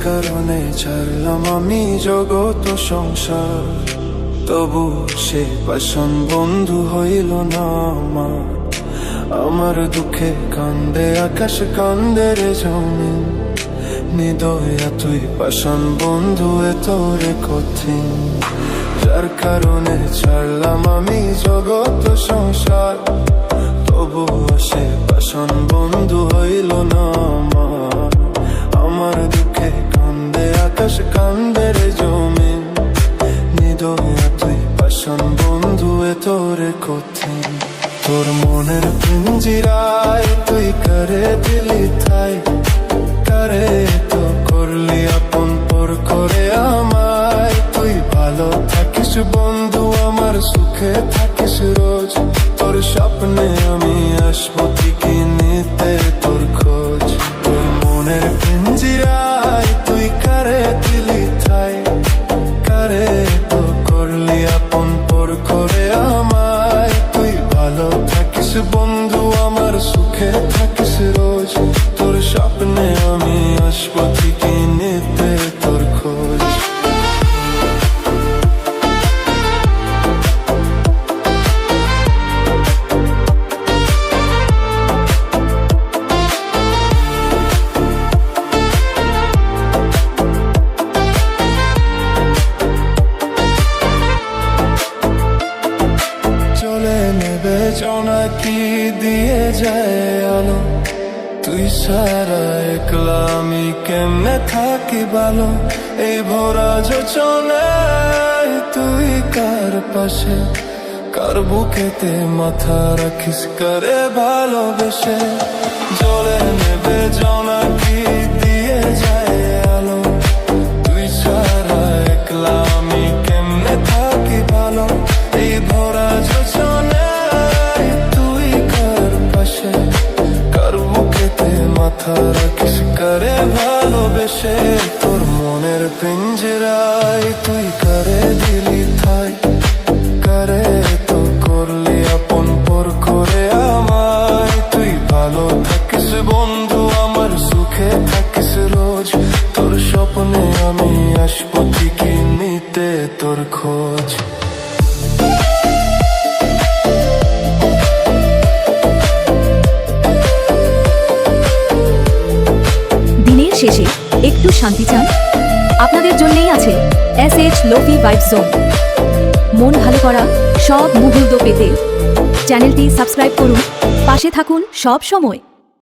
কারণে ছাড়লাম আমি জগৎ সংসার, তবু সে পাষাণ বন্ধু হইল না আমার। আমার দুঃখে কান্দে আকাশ, কান্দে রে জমিন, নিদয়া তুই পাষাণ বন্ধু এতরে কঠিন। যার কারণে ছাড়লাম আমি জগৎ সংসার, তবু সে পাষাণ বন্ধু হইল না আমার। আমার দুঃখে কান্দে আকাশ, কান্দে রে জমিন, নিদয়া তুই পাষাণ বন্ধু এতরে কঠিন। তোর মনের পিঞ্জিরায় তুই করে দিলি ঠাই, কারে তো করলি আপন পর করে আমায়। তুই ভালো থাকিস বন্ধু আমার, সুখে থাকিস রোজ, তোর স্বপ্নে আমি আসবো ঠিকই নিতে তোর খোঁজ। তোর মনের পিঞ্জিরায় তুই কারে দিলি ঠাই, কারে তো করলি আপন পর করে আমায়। তুই ভালো থাকিস বন্ধু আমার, সুখে থাকিস রোজ, তোর স্বপ্নে আমি আসবো ঠিকই নিতে তোর খোঁজ। চলে নেবে জোনাকি দিয়ে যায় আলো, তুই সারা একলা আমি কেমনে থাকি ভালো। এই ভরা যোচনায় তুই কার পাশে, কার বুকেতে মাথা রাখিস কারে ভালোবেসে। চলে নেবে জোনাকি দিয়ে যায় আলো, তুই সারা একলা আমি কেমনে থাকি ভালো। এই ভরা যোচনায় তুই কার পাশে, কার বুকেতে মাথা রাখিস কারে ভালোবেসে। তোর মনের পিঞ্জরায় তুই কারে দিলি ঠাই, কারে তো করলি আপন পর করে আমায়। তুই ভালো থাকিস বন্ধু আমার, সুখে থাকিস রোজ, তোর স্বপ্নে আমি আসবো ঠিকই নিতে তোর খোঁজ। দিনের শেষে একটু শান্তি চান? আপনাদের জন্যই আছে SH লোফি ভাইব জোন। মন ভালো করা সব মুহূর্ত পেতে চ্যানেলটি সাবস্ক্রাইব করুন, পাশে থাকুন সব সময়।